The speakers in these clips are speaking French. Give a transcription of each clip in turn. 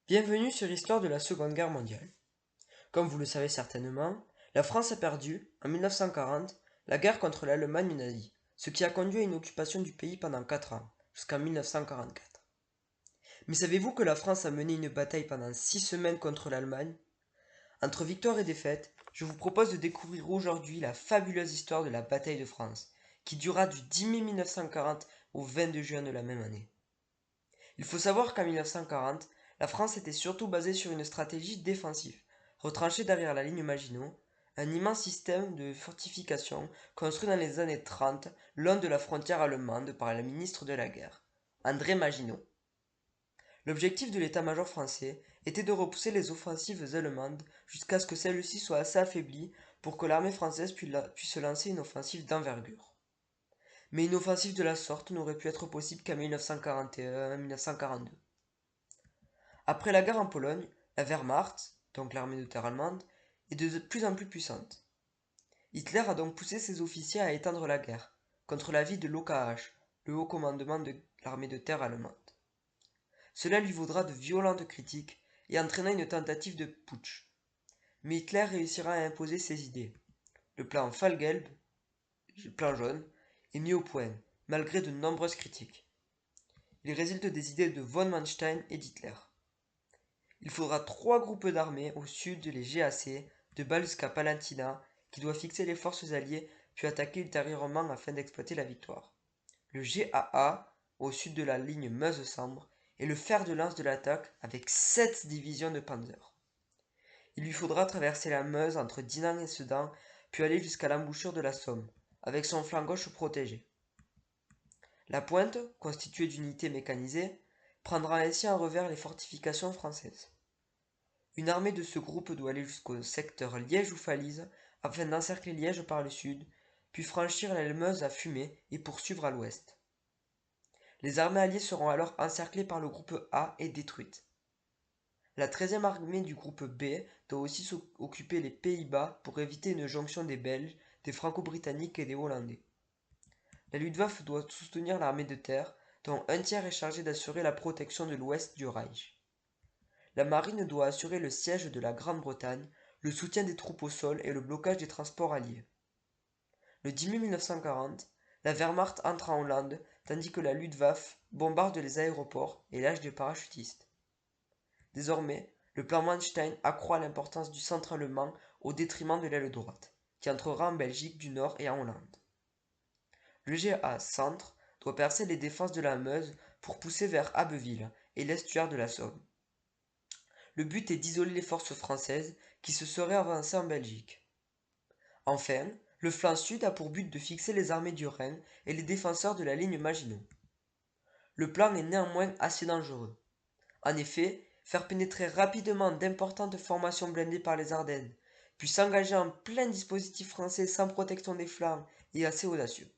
Bienvenue sur l'histoire de la Seconde Guerre mondiale. Comme vous le savez certainement, la France a perdu, en 1940, la guerre contre l'Allemagne nazie, ce qui a conduit à une occupation du pays pendant 4 ans, jusqu'en 1944. Mais savez-vous que la France a mené une bataille pendant 6 semaines contre l'Allemagne? Entre victoire et défaite, je vous propose de découvrir aujourd'hui la fabuleuse histoire de la bataille de France, qui dura du 10 mai 1940 au 22 juin de la même année. Il faut savoir qu'en 1940, la France était surtout basée sur une stratégie défensive, retranchée derrière la ligne Maginot, un immense système de fortifications construit dans les années 30 long de la frontière allemande par le ministre de la Guerre, André Maginot. L'objectif de l'état-major français était de repousser les offensives allemandes jusqu'à ce que celles-ci soient assez affaiblies pour que l'armée française puisse lancer une offensive d'envergure. Mais une offensive de la sorte n'aurait pu être possible qu'en 1941-1942. Après la guerre en Pologne, la Wehrmacht, donc l'armée de terre allemande, est de plus en plus puissante. Hitler a donc poussé ses officiers à étendre la guerre, contre l'avis de l'OKH, le haut commandement de l'armée de terre allemande. Cela lui vaudra de violentes critiques et entraîna une tentative de putsch. Mais Hitler réussira à imposer ses idées. Le plan Fallgelb, le plan jaune, est mis au point, malgré de nombreuses critiques. Il résulte des idées de von Manstein et d'Hitler. Il faudra 3 groupes d'armées au sud, les GAC, de Bâle jusqu'à Palatina, qui doivent fixer les forces alliées puis attaquer ultérieurement afin d'exploiter la victoire. Le GAA, au sud de la ligne Meuse-Sambre, est le fer de lance de l'attaque avec 7 divisions de panzer. Il lui faudra traverser la Meuse entre Dinant et Sedan, puis aller jusqu'à l'embouchure de la Somme, avec son flanc gauche protégé. La pointe, constituée d'unités mécanisées, prendra ainsi en revers les fortifications françaises. Une armée de ce groupe doit aller jusqu'au secteur Liège ou Falise afin d'encercler Liège par le sud, puis franchir la Meuse à Fumay et poursuivre à l'ouest. Les armées alliées seront alors encerclées par le groupe A et détruites. La 13e armée du groupe B doit aussi occuper les Pays-Bas pour éviter une jonction des Belges, des Franco-Britanniques et des Hollandais. La Luftwaffe doit soutenir l'armée de terre, dont un tiers est chargé d'assurer la protection de l'ouest du Reich. La marine doit assurer le siège de la Grande-Bretagne, le soutien des troupes au sol et le blocage des transports alliés. Le 10 mai 1940, la Wehrmacht entre en Hollande tandis que la Luftwaffe bombarde les aéroports et lâche des parachutistes. Désormais, le plan Manstein accroît l'importance du centre allemand au détriment de l'aile droite, qui entrera en Belgique du Nord et en Hollande. Le GA Centre doit percer les défenses de la Meuse pour pousser vers Abbeville et l'estuaire de la Somme. Le but est d'isoler les forces françaises qui se seraient avancées en Belgique. Enfin, le flanc sud a pour but de fixer les armées du Rhin et les défenseurs de la ligne Maginot. Le plan est néanmoins assez dangereux. En effet, faire pénétrer rapidement d'importantes formations blindées par les Ardennes, puis s'engager en plein dispositif français sans protection des flancs, est assez audacieux.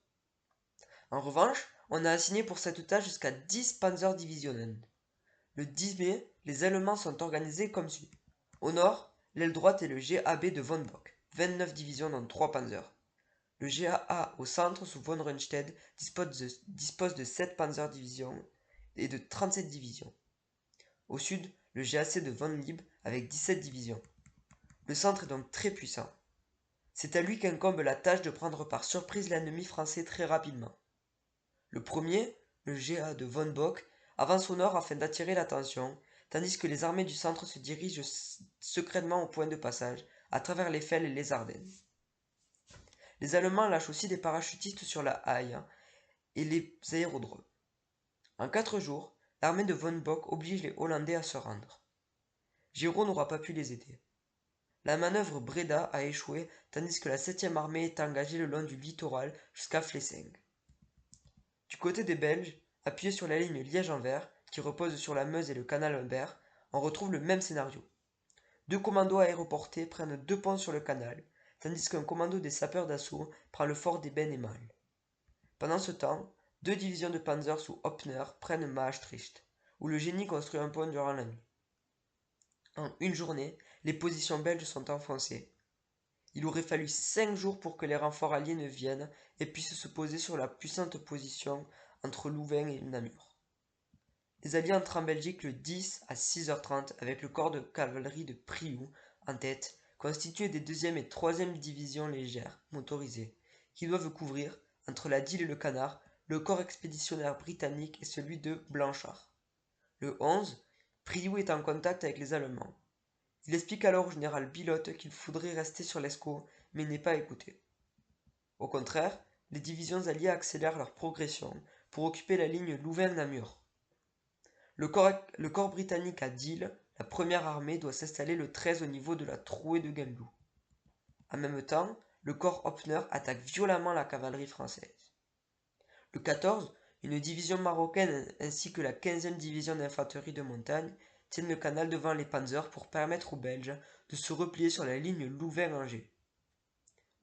En revanche, on a assigné pour cette tâche jusqu'à 10 Panzerdivisionen. Le 10 mai, les Allemands sont organisés comme suit. Au nord, l'aile droite est le GAB de von Bock, 29 divisions dont 3 panzers. Le GAA au centre, sous von Rundstedt, dispose de 7 panzerdivisions et de 37 divisions. Au sud, le GAC de von Lieb avec 17 divisions. Le centre est donc très puissant. C'est à lui qu'incombe la tâche de prendre par surprise l'ennemi français très rapidement. Le premier, le GA de von Bock, avance au nord afin d'attirer l'attention, tandis que les armées du centre se dirigent secrètement au point de passage, à travers les Fels et les Ardennes. Les Allemands lâchent aussi des parachutistes sur la Haye et les aérodromes. En 4 jours, l'armée de von Bock oblige les Hollandais à se rendre. Giraud n'aura pas pu les aider. La manœuvre Breda a échoué tandis que la 7e armée est engagée le long du littoral jusqu'à Flessingue. Du côté des Belges, appuyés sur la ligne Liège-Anvers, qui repose sur la Meuse et le canal Humbert, on retrouve le même scénario. 2 commandos aéroportés prennent 2 ponts sur le canal, tandis qu'un commando des sapeurs d'assaut prend le fort d'Eben-et-Mal. Pendant ce temps, 2 divisions de panzer sous Hoppner prennent Maastricht, où le génie construit un pont durant la nuit. En une journée, les positions belges sont enfoncées. Il aurait fallu 5 jours pour que les renforts alliés ne viennent et puissent se poser sur la puissante position entre Louvain et Namur. Les Alliés entrent en Belgique le 10 à 6h30 avec le corps de cavalerie de Priou en tête, constitué des 2e et 3e divisions légères motorisées, qui doivent couvrir, entre la Dyle et le Canard, le corps expéditionnaire britannique et celui de Blanchard. Le 11, Priou est en contact avec les Allemands. Il explique alors au général Bilotte qu'il faudrait rester sur l'Escaut, mais il n'est pas écouté. Au contraire, les divisions alliées accélèrent leur progression pour occuper la ligne Louvain-Namur. Le corps britannique à Dyle, la première armée, doit s'installer le 13 au niveau de la trouée de Gembloux. En même temps, le corps Hoppner attaque violemment la cavalerie française. Le 14, une division marocaine ainsi que la 15e division d'infanterie de montagne tiennent le canal devant les Panzers pour permettre aux Belges de se replier sur la ligne Louvain-Angers.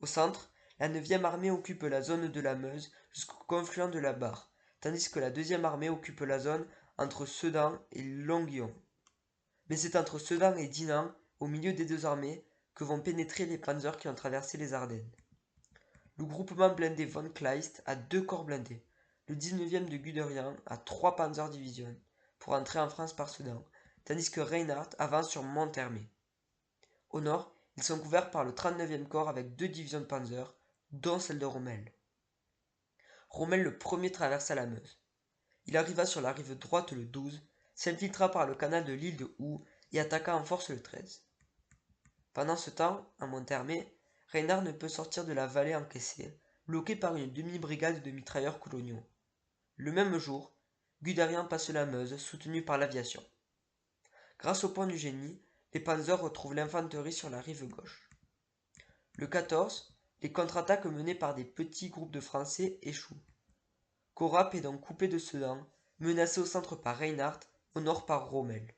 Au centre, la 9e armée occupe la zone de la Meuse jusqu'au confluent de la Barre, tandis que la 2e armée occupe la zone entre Sedan et Longuyon. Mais c'est entre Sedan et Dinant, au milieu des deux armées, que vont pénétrer les panzers qui ont traversé les Ardennes. Le groupement blindé von Kleist a 2 corps blindés, le 19e de Guderian a 3 panzerdivisions pour entrer en France par Sedan, tandis que Reinhardt avance sur Monthermé. Au nord, ils sont couverts par le 39e corps avec 2 divisions de panzer, dont celle de Rommel. Rommel le premier traversa la Meuse. Il arriva sur la rive droite le 12, s'infiltra par le canal de l'île de Houx et attaqua en force le 13. Pendant ce temps, à Monthermé, Reinhardt ne peut sortir de la vallée encaissée, bloqué par une demi-brigade de mitrailleurs coloniaux. Le même jour, Guderian passe la Meuse, soutenu par l'aviation. Grâce au pont du Génie, les panzers retrouvent l'infanterie sur la rive gauche. Le 14, les contre-attaques menées par des petits groupes de Français échouent. Corap est donc coupé de Sedan, menacé au centre par Reinhardt, au nord par Rommel.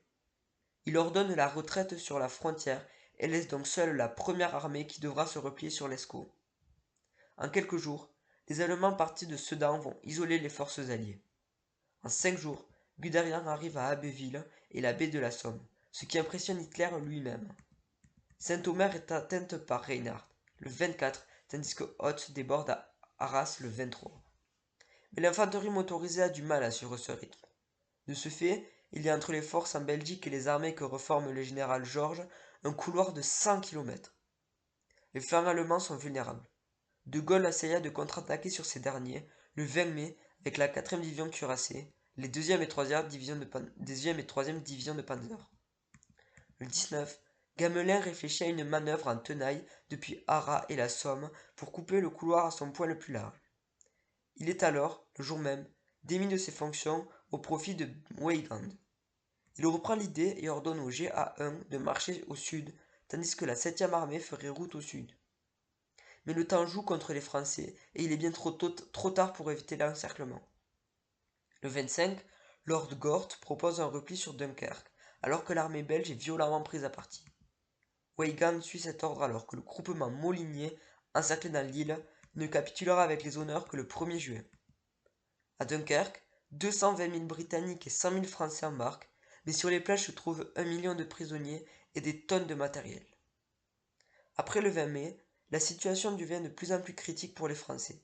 Il ordonne la retraite sur la frontière et laisse donc seule la première armée qui devra se replier sur l'Escaut. En quelques jours, les Allemands partis de Sedan vont isoler les forces alliées. En 5 jours, Guderian arrive à Abbeville et la baie de la Somme, ce qui impressionne Hitler lui-même. Saint-Omer est atteinte par Reinhardt le 24, tandis que Hoth déborde à Arras le 23. Mais l'infanterie motorisée a du mal à suivre ce rythme. De ce fait, il y a entre les forces en Belgique et les armées que reforme le général Georges un couloir de 100 km. Les flancs allemands sont vulnérables. De Gaulle essaya de contre-attaquer sur ces derniers le 20 mai avec la 4e division cuirassée, les 2e et 3e divisions de panzer. Le 19, Gamelin réfléchit à une manœuvre en tenaille depuis Arras et la Somme pour couper le couloir à son point le plus large. Il est alors, le jour même, démis de ses fonctions au profit de Weygand. Il reprend l'idée et ordonne au GA1 de marcher au sud, tandis que la 7e armée ferait route au sud. Mais le temps joue contre les Français et il est bien trop tard pour éviter l'encerclement. Le 25, Lord Gort propose un repli sur Dunkerque, alors que l'armée belge est violemment prise à partie. Weygand suit cet ordre alors que le groupement Molinier, encerclé dans l'île, ne capitulera avec les honneurs que le 1er juin. À Dunkerque, 220 000 Britanniques et 100 000 Français embarquent, mais sur les plages se trouvent 1 million de prisonniers et des tonnes de matériel. Après le 20 mai, la situation devient de plus en plus critique pour les Français.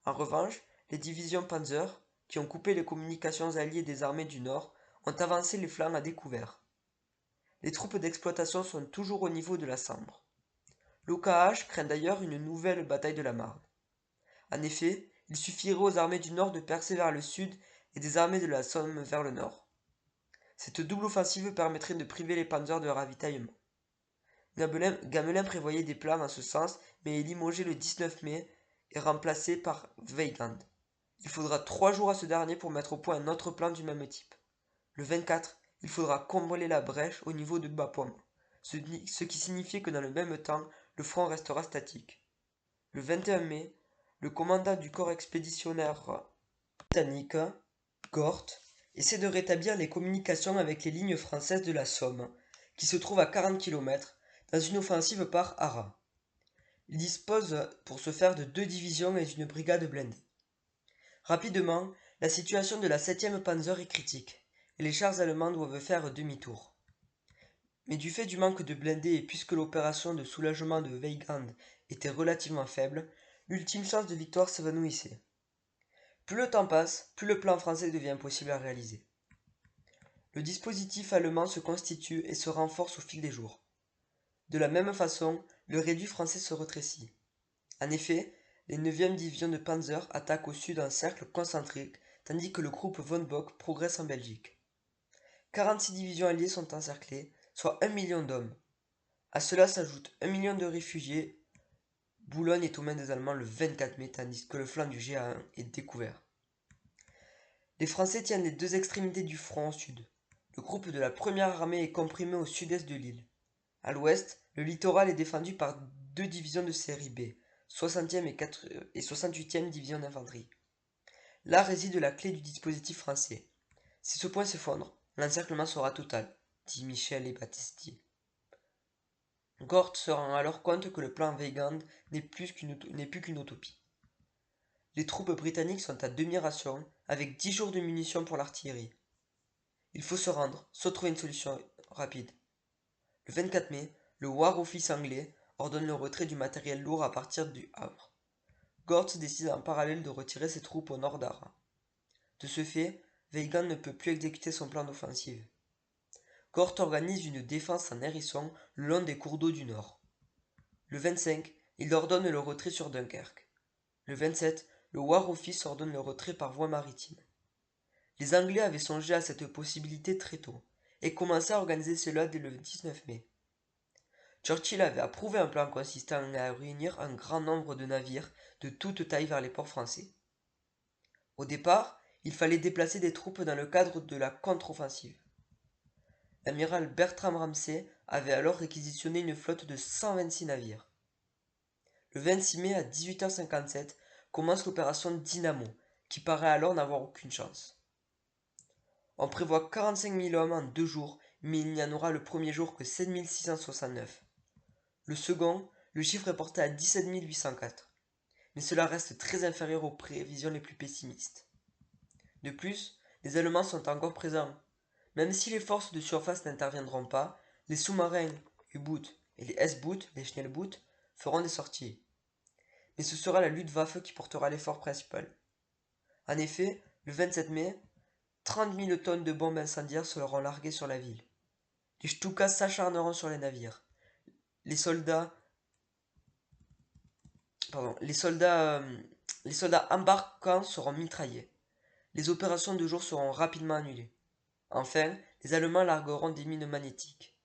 En revanche, les divisions Panzer, qui ont coupé les communications alliées des armées du Nord, ont avancé les flancs à découvert. Les troupes d'exploitation sont toujours au niveau de la Sambre. L'OKH craint d'ailleurs une nouvelle bataille de la Marne. En effet, il suffirait aux armées du Nord de percer vers le sud et des armées de la Somme vers le nord. Cette double offensive permettrait de priver les panzers de ravitaillement. Gamelin prévoyait des plans en ce sens, mais est limogé le 19 mai et remplacé par Weygand. Il faudra 3 jours à ce dernier pour mettre au point un autre plan du même type. Le 24, il faudra combler la brèche au niveau de Bapaume, ce qui signifie que dans le même temps, le front restera statique. Le 21 mai, le commandant du corps expéditionnaire britannique, Gort, essaie de rétablir les communications avec les lignes françaises de la Somme, qui se trouvent à 40 km, dans une offensive par Arras. Il dispose pour ce faire de 2 divisions et d'une brigade blindée. Rapidement, la situation de la 7e Panzer est critique, et les chars allemands doivent faire demi-tour. Mais du fait du manque de blindés et puisque l'opération de soulagement de Weygand était relativement faible, l'ultime chance de victoire s'évanouissait. Plus le temps passe, plus le plan français devient impossible à réaliser. Le dispositif allemand se constitue et se renforce au fil des jours. De la même façon, le réduit français se rétrécit. En effet, les 9e divisions de Panzer attaquent au sud un cercle concentrique, tandis que le groupe von Bock progresse en Belgique. 46 divisions alliées sont encerclées, soit 1 million d'hommes. À cela s'ajoute 1 million de réfugiés. Boulogne est aux mains des Allemands le 24 mai, tandis que le flanc du GA1 est découvert. Les Français tiennent les deux extrémités du front au sud. Le groupe de la première armée est comprimé au sud-est de l'île. À l'ouest, le littoral est défendu par deux divisions de série B, 60e et 68e division d'infanterie. Là réside la clé du dispositif français. Si ce point s'effondre, l'encerclement sera total, dit Michel et Battisti. Gort se rend alors compte que le plan Weygand n'est plus qu'une utopie. Les troupes britanniques sont à demi-ration, avec 10 jours de munitions pour l'artillerie. Il faut se rendre, soit trouver une solution rapide. Le 24 mai, le War Office anglais ordonne le retrait du matériel lourd à partir du Havre. Gort décide en parallèle de retirer ses troupes au nord d'Arras. De ce fait, Weygand ne peut plus exécuter son plan d'offensive. Gort organise une défense en hérisson le long des cours d'eau du nord. Le 25, il ordonne le retrait sur Dunkerque. Le 27, le War Office ordonne le retrait par voie maritime. Les Anglais avaient songé à cette possibilité très tôt et commençaient à organiser cela dès le 19 mai. Churchill avait approuvé un plan consistant à réunir un grand nombre de navires de toute taille vers les ports français. Au départ, il fallait déplacer des troupes dans le cadre de la contre-offensive. L'amiral Bertram Ramsay avait alors réquisitionné une flotte de 126 navires. Le 26 mai à 18h57 commence l'opération Dynamo, qui paraît alors n'avoir aucune chance. On prévoit 45 000 hommes en 2 jours, mais il n'y en aura le premier jour que 7 669. Le second, le chiffre est porté à 17 804, mais cela reste très inférieur aux prévisions les plus pessimistes. De plus, les Allemands sont encore présents. Même si les forces de surface n'interviendront pas, les sous-marins U-Boot et les S-Boot, les Schnellboot, feront des sorties. Mais ce sera la Luftwaffe qui portera l'effort principal. En effet, le 27 mai, 30 000 tonnes de bombes incendiaires seront larguées sur la ville. Les Stukas s'acharneront sur les navires. Les soldats embarquants seront mitraillés. Les opérations de jour seront rapidement annulées. Enfin, les Allemands largueront des mines magnétiques.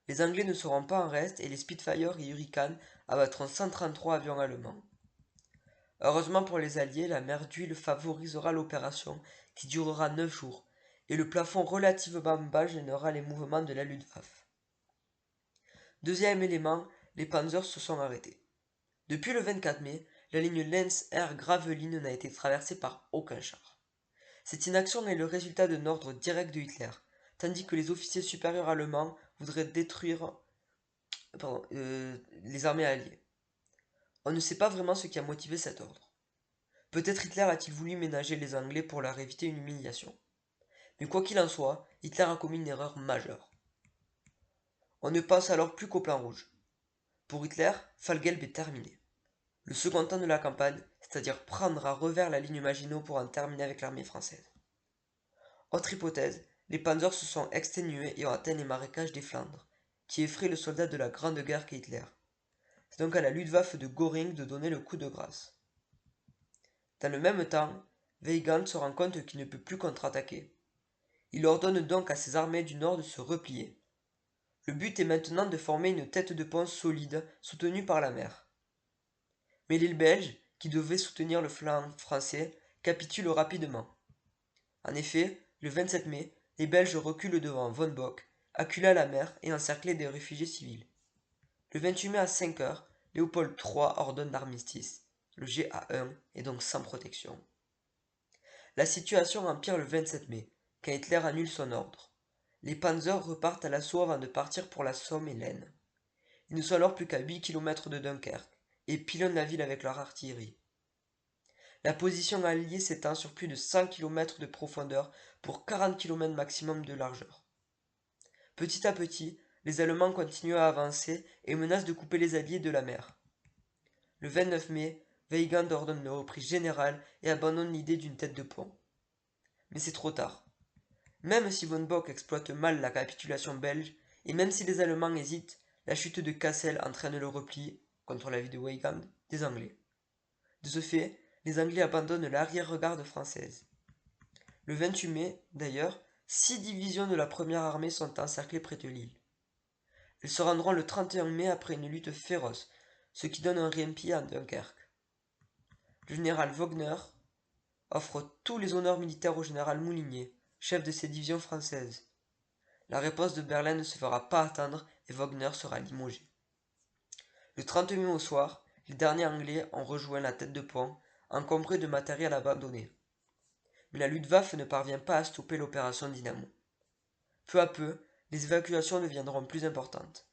Les Anglais ne seront pas en reste et les Spitfire et Hurricane abattront 133 avions allemands. Heureusement pour les Alliés, la mer d'huile favorisera l'opération qui durera 9 jours et le plafond relativement bas gênera les mouvements de la Luftwaffe. Deuxième élément, les Panzers se sont arrêtés. Depuis le 24 mai, la ligne Lens-Air-Gravelines n'a été traversée par aucun char. Cette inaction est le résultat d'un ordre direct de Hitler, tandis que les officiers supérieurs allemands voudraient détruire les armées alliées. On ne sait pas vraiment ce qui a motivé cet ordre. Peut-être Hitler a-t-il voulu ménager les Anglais pour leur éviter une humiliation. Mais quoi qu'il en soit, Hitler a commis une erreur majeure. On ne pense alors plus qu'au plan rouge. Pour Hitler, Fall-Gelb est terminé. Le second temps de la campagne, c'est-à-dire prendre à revers la ligne Maginot pour en terminer avec l'armée française. Autre hypothèse, les Panzers se sont exténués et ont atteint les marécages des Flandres, qui effraient le soldat de la Grande Guerre qu'est Hitler. C'est donc à la Luftwaffe de Göring de donner le coup de grâce. Dans le même temps, Weygand se rend compte qu'il ne peut plus contre-attaquer. Il ordonne donc à ses armées du Nord de se replier. Le but est maintenant de former une tête de pont solide soutenue par la mer. Mais l'île belge, qui devait soutenir le flanc français, capitule rapidement. En effet, le 27 mai, les Belges reculent devant von Bock, acculés à la mer et encerclés des réfugiés civils. Le 28 mai à 5 heures, Léopold III ordonne l'armistice. Le GA1 est donc sans protection. La situation empire le 27 mai, quand Hitler annule son ordre. Les Panzers repartent à l'assaut avant de partir pour la Somme et l'Aisne. Ils ne sont alors plus qu'à 8 km de Dunkerque et pilonnent la ville avec leur artillerie. La position alliée s'étend sur plus de 100 km de profondeur pour 40 km maximum de largeur. Petit à petit, les Allemands continuent à avancer et menacent de couper les Alliés de la mer. Le 29 mai, Weygand ordonne le reprise général et abandonne l'idée d'une tête de pont. Mais c'est trop tard. Même si von Bock exploite mal la capitulation belge, et même si les Allemands hésitent, la chute de Cassel entraîne le repli, contre l'avis de Weygand, des Anglais. De ce fait, les Anglais abandonnent l'arrière-garde française. Le 28 mai, d'ailleurs, 6 divisions de la première armée sont encerclées près de Lille. Elles se rendront le 31 mai après une lutte féroce, ce qui donne un répit à Dunkerque. Le général Wagner offre tous les honneurs militaires au général Moulinier, chef de ces divisions françaises. La réponse de Berlin ne se fera pas attendre et Wagner sera limogé. Le 30 mai au soir, les derniers Anglais ont rejoint la tête de pont, encombrés de matériel abandonné. Mais la Luftwaffe ne parvient pas à stopper l'opération Dynamo. Peu à peu, les évacuations deviendront plus importantes.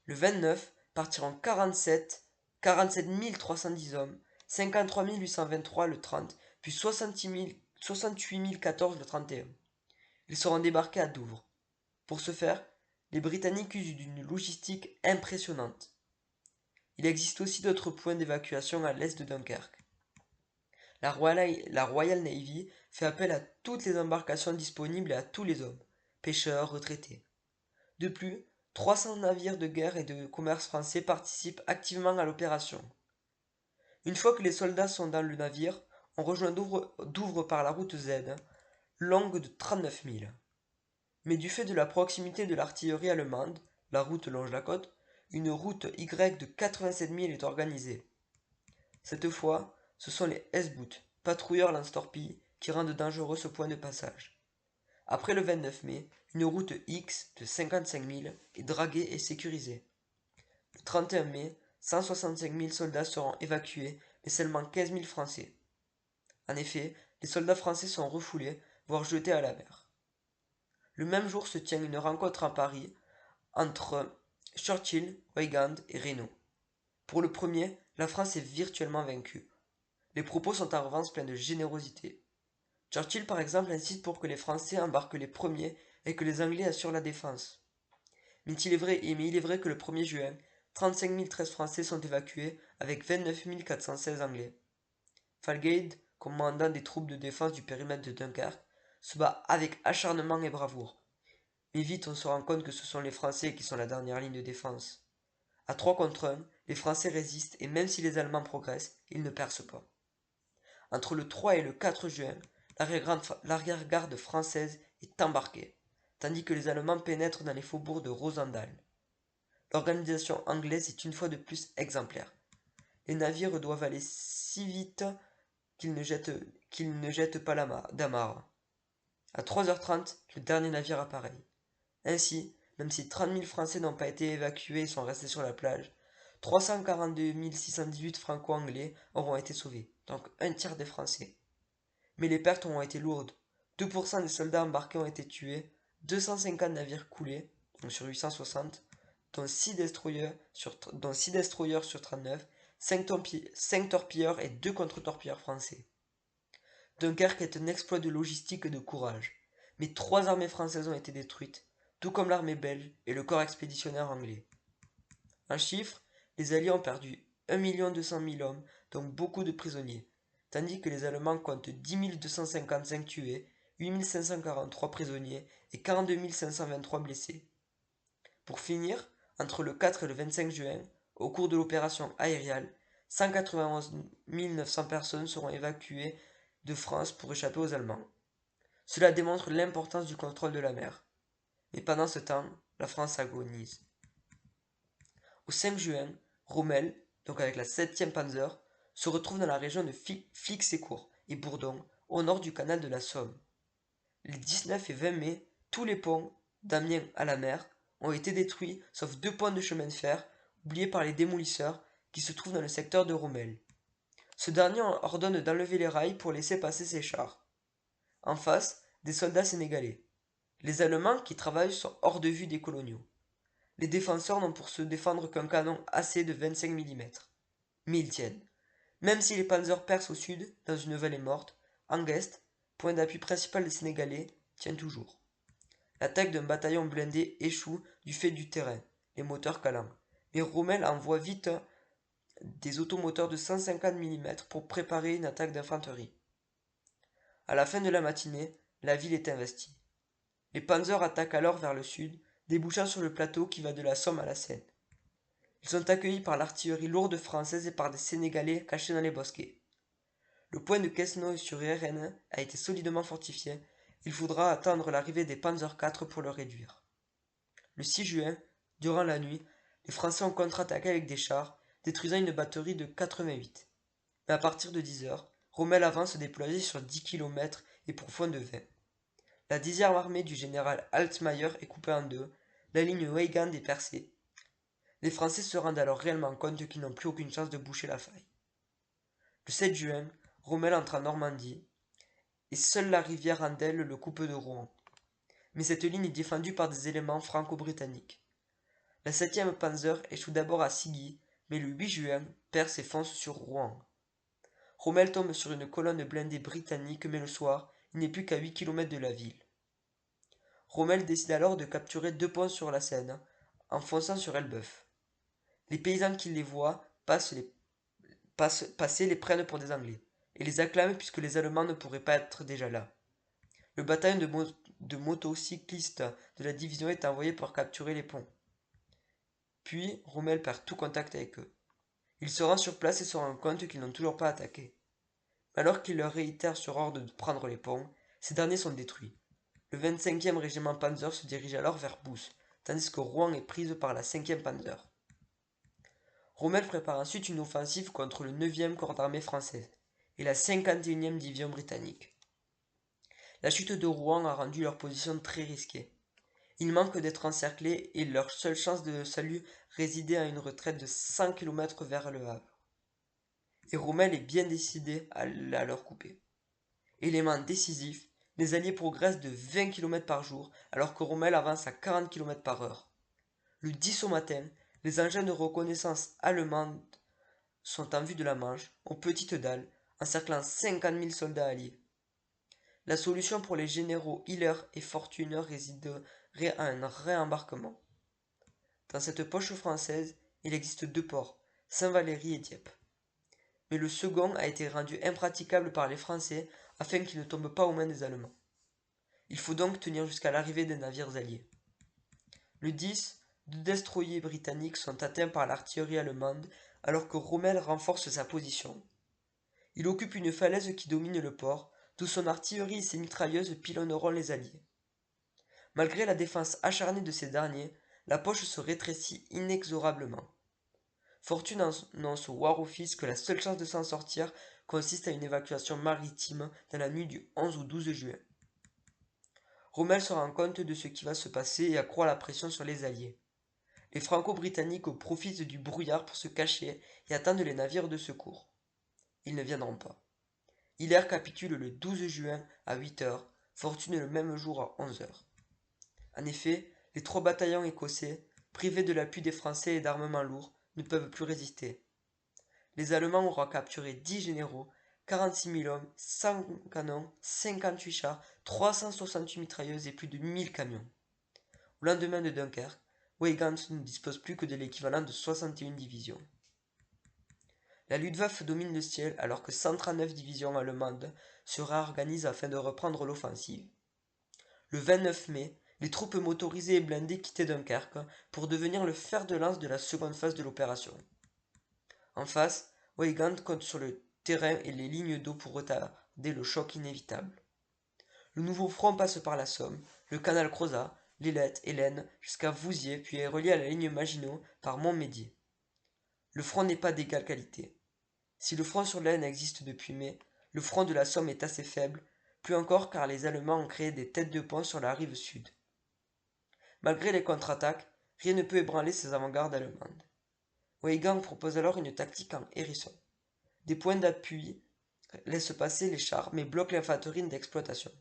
Le 29 partiront 47 310 hommes, 53 823 le 30, puis 68 014 le 31. Ils seront débarqués à Douvres. Pour ce faire, les Britanniques usent d'une logistique impressionnante. Il existe aussi d'autres points d'évacuation à l'est de Dunkerque. La Royal Navy fait appel à toutes les embarcations disponibles et à tous les hommes, pêcheurs, retraités. De plus, 300 navires de guerre et de commerce français participent activement à l'opération. Une fois que les soldats sont dans le navire, on rejoint Douvres par la route Z, longue de 39 milles. Mais du fait de la proximité de l'artillerie allemande, la route longe la côte, une route Y de 87 milles est organisée. Cette fois, ce sont les S-Boot, patrouilleurs lance-torpilles, qui rendent dangereux ce point de passage. Après le 29 mai, une route X de 55 milles est draguée et sécurisée. Le 31 mai, 165 000 soldats seront évacués, mais seulement 15 000 Français. En effet, les soldats français sont refoulés, voire jetés à la mer. Le même jour se tient une rencontre à Paris entre Churchill, Weygand et Reynaud. Pour le premier, la France est virtuellement vaincue. Les propos sont en revanche pleins de générosité. Churchill, par exemple, insiste pour que les Français embarquent les premiers et que les Anglais assurent la défense. Mais il est vrai que le 1er juin, 35 013 Français sont évacués avec 29 416 Anglais. Falgate, commandant des troupes de défense du périmètre de Dunkerque, se bat avec acharnement et bravoure. Mais vite on se rend compte que ce sont les Français qui sont la dernière ligne de défense. À 3 contre 1, les Français résistent et même si les Allemands progressent, ils ne percent pas. Entre le 3 et le 4 juin, l'arrière-garde française est embarquée, tandis que les Allemands pénètrent dans les faubourgs de Rosendael. L'organisation anglaise est une fois de plus exemplaire. Les navires doivent aller si vite qu'ils ne jettent pas d'amarre. À 3h30, le dernier navire apparaît. Ainsi, même si 30 000 Français n'ont pas été évacués et sont restés sur la plage, 342 618 Franco-Anglais auront été sauvés, donc un tiers des Français. Mais les pertes ont été lourdes. 2% des soldats embarqués ont été tués, 250 navires coulés, donc sur 860, dont 6 destroyers sur 39, 5 torpilleurs et 2 contre-torpilleurs français. Dunkerque est un exploit de logistique et de courage, mais 3 armées françaises ont été détruites, tout comme l'armée belge et le corps expéditionnaire anglais. En chiffres, les Alliés ont perdu 1 200 000 hommes, dont beaucoup de prisonniers, tandis que les Allemands comptent 10 255 tués, 8 543 prisonniers et 42 523 blessés. Pour finir, entre le 4 et le 25 juin, au cours de l'opération aériale, 191 900 personnes seront évacuées de France pour échapper aux Allemands. Cela démontre l'importance du contrôle de la mer. Mais pendant ce temps, la France agonise. Au 5 juin, Rommel, donc avec la 7e Panzer, se retrouve dans la région de Flixécourt et Bourdon, au nord du canal de la Somme. Les 19 et 20 mai, tous les ponts, d'Amiens à la mer, ont été détruits, sauf 2 ponts de chemin de fer, oubliés par les démolisseurs, qui se trouvent dans le secteur de Rommel. Ce dernier ordonne d'enlever les rails pour laisser passer ses chars. En face, des soldats sénégalais. Les Allemands qui travaillent sont hors de vue des coloniaux. Les défenseurs n'ont pour se défendre qu'un canon AC de 25 mm. Mais ils tiennent. Même si les panzers percent au sud, dans une vallée morte, Angest, point d'appui principal des Sénégalais, tient toujours. L'attaque d'un bataillon blindé échoue du fait du terrain, les moteurs calant. Mais Rommel envoie vite des automoteurs de 150 mm pour préparer une attaque d'infanterie. À la fin de la matinée, la ville est investie. Les panzers attaquent alors vers le sud, débouchant sur le plateau qui va de la Somme à la Seine. Ils sont accueillis par l'artillerie lourde française et par des Sénégalais cachés dans les bosquets. Le point de Quesnoy-sur-Irène a été solidement fortifié. Il faudra attendre l'arrivée des Panzer IV pour le réduire. Le 6 juin, durant la nuit, les Français ont contre-attaqué avec des chars, détruisant une batterie de 88. Mais à partir de 10 heures, Rommel avance déployé sur 10 km et pour fond de 20. La 10e armée du général Altmaier est coupée en deux, la ligne Weygand est percée. Les Français se rendent alors réellement compte qu'ils n'ont plus aucune chance de boucher la faille. Le 7 juin, Rommel entre en Normandie, et seule la rivière Andelle le coupe de Rouen. Mais cette ligne est défendue par des éléments franco-britanniques. La 7e Panzer échoue d'abord à Siggy, mais le 8 juin, perce et fonce sur Rouen. Rommel tombe sur une colonne blindée britannique, mais le soir, il n'est plus qu'à 8 km de la ville. Rommel décide alors de capturer 2 ponts sur la Seine, en fonçant sur Elbeuf. Les paysans qui les voient passer les prennent pour des Anglais, et les acclament puisque les Allemands ne pourraient pas être déjà là. Le bataillon de motocyclistes de la division est envoyé pour capturer les ponts. Puis, Rommel perd tout contact avec eux. Il se rend sur place et se rend compte qu'ils n'ont toujours pas attaqué. Alors qu'il leur réitère sur ordre de prendre les ponts, ces derniers sont détruits. Le 25e régiment Panzer se dirige alors vers Beauce, tandis que Rouen est prise par la 5e Panzer. Rommel prépare ensuite une offensive contre le 9e corps d'armée française et la 51e division britannique. La chute de Rouen a rendu leur position très risquée. Ils manquent d'être encerclés et leur seule chance de salut résidait à une retraite de 100 km vers le Havre. Et Rommel est bien décidé à leur couper. Élément décisif, les Alliés progressent de 20 km par jour alors que Rommel avance à 40 km par heure. Le 10 au matin, les engins de reconnaissance allemands sont en vue de la Manche, aux petites dalles, encerclant 50 000 soldats alliés. La solution pour les généraux Hiller et Fortune résiderait à un réembarquement. Dans cette poche française, il existe 2 ports, Saint-Valery et Dieppe. Mais le second a été rendu impraticable par les Français afin qu'ils ne tombent pas aux mains des Allemands. Il faut donc tenir jusqu'à l'arrivée des navires alliés. Le 10, 2 destroyers britanniques sont atteints par l'artillerie allemande alors que Rommel renforce sa position. Il occupe une falaise qui domine le port, d'où son artillerie et ses mitrailleuses pilonneront les Alliés. Malgré la défense acharnée de ces derniers, la poche se rétrécit inexorablement. Fortune annonce au War Office que la seule chance de s'en sortir consiste à une évacuation maritime dans la nuit du 11 au 12 juin. Rommel se rend compte de ce qui va se passer et accroît la pression sur les Alliés. Les Franco-Britanniques profitent du brouillard pour se cacher et attendent les navires de secours. Ils ne viendront pas. Hiller capitule le 12 juin à 8 h, Fortune le même jour à 11 h. En effet, les 3 bataillons écossais, privés de l'appui des Français et d'armements lourds, ne peuvent plus résister. Les Allemands auront capturé 10 généraux, 46 000 hommes, 100 canons, 58 chars, 368 mitrailleuses et plus de 1000 camions. Au lendemain de Dunkerque, Weygand ne dispose plus que de l'équivalent de 61 divisions. La Luftwaffe domine le ciel alors que 139 divisions allemandes se réorganisent afin de reprendre l'offensive. Le 29 mai, les troupes motorisées et blindées quittaient Dunkerque pour devenir le fer de lance de la seconde phase de l'opération. En face, Weygand compte sur le terrain et les lignes d'eau pour retarder le choc inévitable. Le nouveau front passe par la Somme, le canal Crozat, l'Ailette et l'Aisne jusqu'à Vouziers puis est relié à la ligne Maginot par Montmédy. Le front n'est pas d'égale qualité. Si le front sur l'Aisne existe depuis mai, le front de la Somme est assez faible, plus encore car les Allemands ont créé des têtes de pont sur la rive sud. Malgré les contre-attaques, rien ne peut ébranler ces avant-gardes allemandes. Weygand propose alors une tactique en hérisson. Des points d'appui laissent passer les chars mais bloquent l'infanterie d'exploitation.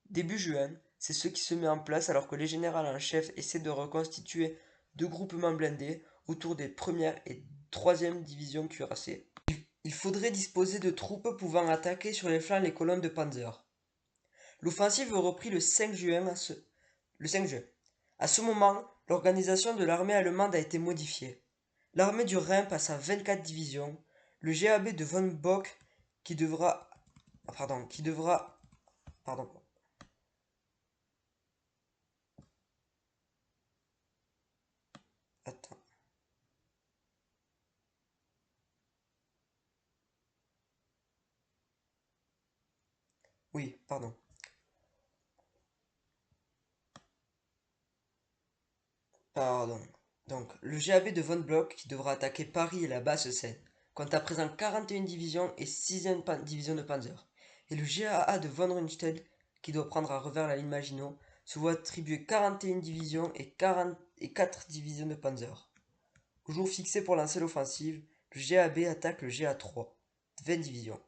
Début juin, c'est ce qui se met en place alors que les généraux en chef essaient de reconstituer 2 groupements blindés autour des 1ère et 3e divisions cuirassées. Il faudrait disposer de troupes pouvant attaquer sur les flancs les colonnes de panzer. L'offensive reprit le 5 juin. À ce moment, l'organisation de l'armée allemande a été modifiée. L'armée du Rhin passe à 24 divisions. Le GAB de von Bock qui devra Oui, pardon. Pardon. Donc, le GAB de Von Bloch, qui devra attaquer Paris et la Basse-Seine, compte à présent 41 divisions et 6e division de Panzer. Et le GAA de Von Rundstedt, qui doit prendre à revers la ligne Maginot, se voit attribuer 41 divisions et 4 divisions de Panzer. Au jour fixé pour lancer l'offensive, le GAB attaque le GA3, 20 divisions.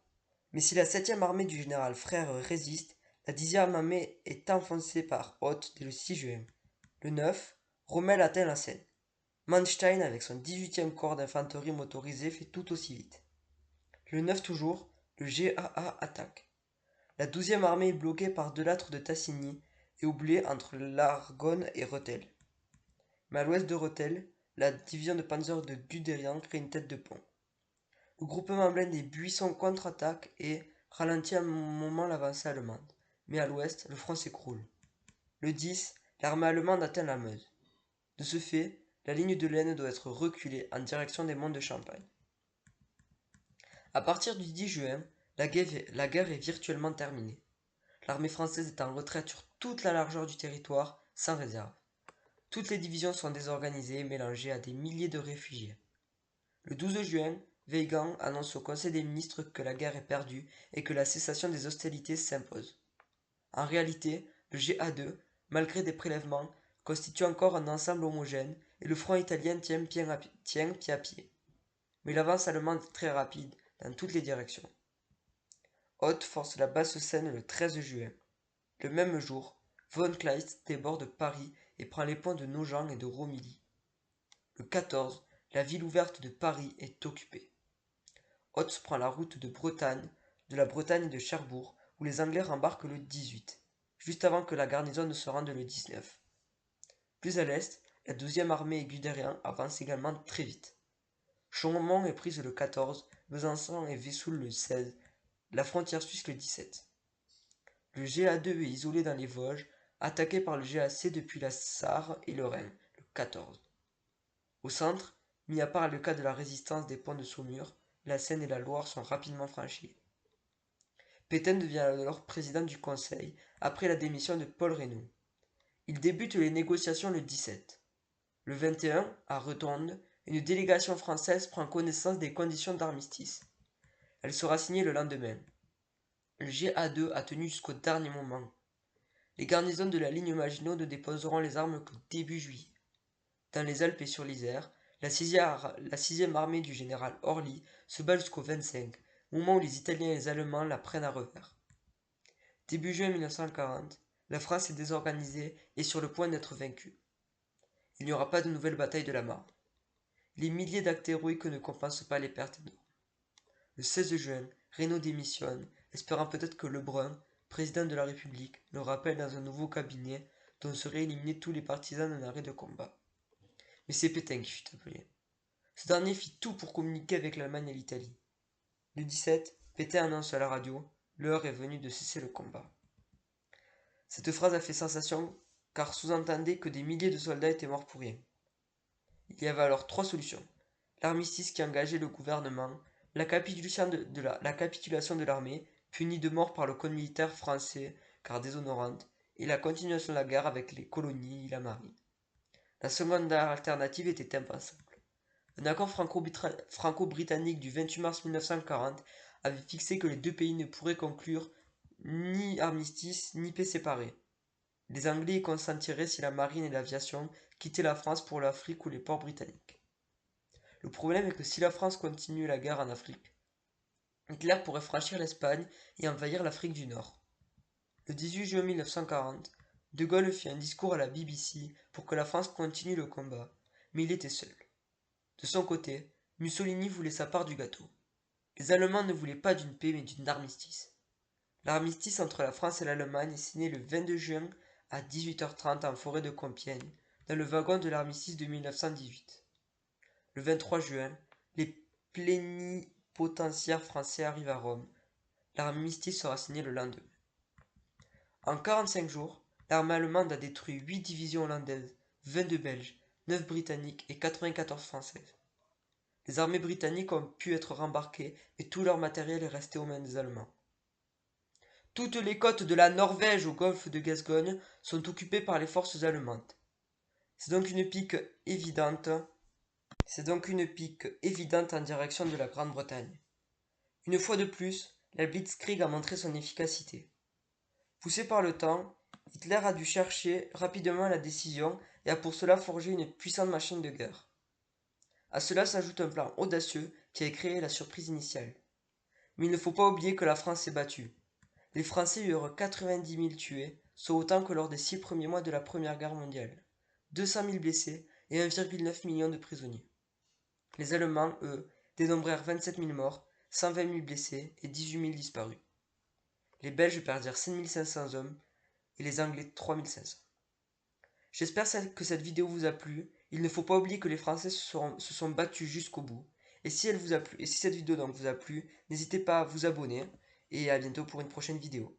Mais si la 7e armée du général Frère résiste, la 10e armée est enfoncée par Hoth dès le 6 juin. Le 9, Rommel atteint la Seine. Manstein, avec son 18e corps d'infanterie motorisé, fait tout aussi vite. Le 9 toujours, le GAA attaque. La 12e armée est bloquée par Delattre de Tassigny et oubliée entre l'Argonne et Rethel. Mais à l'ouest de Rethel, la division de panzer de Guderian crée une tête de pont. Le groupement blinde des buissons contre-attaque et ralentit un moment l'avancée allemande. Mais à l'ouest, le front s'écroule. Le 10, l'armée allemande atteint la Meuse. De ce fait, la ligne de l'Aisne doit être reculée en direction des monts de Champagne. À partir du 10 juin, la guerre est virtuellement terminée. L'armée française est en retraite sur toute la largeur du territoire, sans réserve. Toutes les divisions sont désorganisées et mélangées à des milliers de réfugiés. Le 12 juin, Weygand annonce au Conseil des ministres que la guerre est perdue et que la cessation des hostilités s'impose. En réalité, le GA2, malgré des prélèvements, constitue encore un ensemble homogène et le front italien tient pied à pied. Mais l'avance allemande est très rapide dans toutes les directions. Hoth force la Basse-Seine le 13 juin. Le même jour, von Kleist déborde Paris et prend les ponts de Nogent et de Romilly. Le 14, la ville ouverte de Paris est occupée. Hoth prend la route de la Bretagne et de Cherbourg, où les Anglais rembarquent le 18, juste avant que la garnison ne se rende le 19. Plus à l'est, la 12e armée et Guderian avancent également très vite. Chaumont est prise le 14, Besançon et Vesoul le 16, la frontière suisse le 17. Le GA2 est isolé dans les Vosges, attaqué par le GAC depuis la Sarre et le Rhin, le 14. Au centre, mis à part le cas de la résistance des ponts de Saumur, la Seine et la Loire sont rapidement franchis. Pétain devient alors président du Conseil, après la démission de Paul Reynaud. Il débute les négociations le 17. Le 21, à Redonde, une délégation française prend connaissance des conditions d'armistice. Elle sera signée le lendemain. Le GA2 a tenu jusqu'au dernier moment. Les garnisons de la ligne Maginot ne déposeront les armes que début juillet. Dans les Alpes et sur l'Isère, la 6e armée du général Orly se bat jusqu'au 25, moment où les Italiens et les Allemands la prennent à revers. Début juin 1940, la France est désorganisée et sur le point d'être vaincue. Il n'y aura pas de nouvelle bataille de la Marne. Les milliers d'actes héroïques ne compensent pas les pertes énormes. Le 16 juin, Reynaud démissionne, espérant peut-être que Lebrun, président de la République, le rappelle dans un nouveau cabinet dont seraient éliminés tous les partisans d'un arrêt de combat. Mais c'est Pétain qui fut appelé. Ce dernier fit tout pour communiquer avec l'Allemagne et l'Italie. Le 17, Pétain annonce à la radio: l'heure est venue de cesser le combat. Cette phrase a fait sensation car sous-entendait que des milliers de soldats étaient morts pour rien. Il y avait alors trois solutions: l'armistice qui engageait le gouvernement, la capitulation de l'armée, punie de mort par le code militaire français car déshonorante, et la continuation de la guerre avec les colonies et la marine. La seconde alternative était impensable. Un accord franco-britannique du 28 mars 1940 avait fixé que les deux pays ne pourraient conclure ni armistice ni paix séparée. Les Anglais y consentiraient si la marine et l'aviation quittaient la France pour l'Afrique ou les ports britanniques. Le problème est que si la France continue la guerre en Afrique, Hitler pourrait franchir l'Espagne et envahir l'Afrique du Nord. Le 18 juin 1940, De Gaulle fit un discours à la BBC pour que la France continue le combat, mais il était seul. De son côté, Mussolini voulait sa part du gâteau. Les Allemands ne voulaient pas d'une paix mais d'une armistice. L'armistice entre la France et l'Allemagne est signé le 22 juin à 18h30 en forêt de Compiègne, dans le wagon de l'armistice de 1918. Le 23 juin, les plénipotentiaires français arrivent à Rome. L'armistice sera signé le lendemain. En 45 jours, l'armée allemande a détruit 8 divisions hollandaises, 22 belges, 9 britanniques et 94 françaises. Les armées britanniques ont pu être rembarquées et tout leur matériel est resté aux mains des Allemands. Toutes les côtes de la Norvège au golfe de Gascogne sont occupées par les forces allemandes. C'est donc une pique évidente. C'est donc une pique évidente en direction de la Grande-Bretagne. Une fois de plus, la Blitzkrieg a montré son efficacité. Poussé par le temps, Hitler a dû chercher rapidement la décision et a pour cela forgé une puissante machine de guerre. À cela s'ajoute un plan audacieux qui a créé la surprise initiale. Mais il ne faut pas oublier que la France s'est battue. Les Français eurent 90 000 tués, soit autant que lors des 6 premiers mois de la Première Guerre mondiale, 200 000 blessés et 1,9 million de prisonniers. Les Allemands, eux, dénombrèrent 27 000 morts, 120 000 blessés et 18 000 disparus. Les Belges perdirent 5 500 hommes et les Anglais 3 500. J'espère que cette vidéo vous a plu. Il ne faut pas oublier que les Français se sont battus jusqu'au bout. Et si elle vous a plu, et si cette vidéo donc vous a plu, n'hésitez pas à vous abonner et à bientôt pour une prochaine vidéo.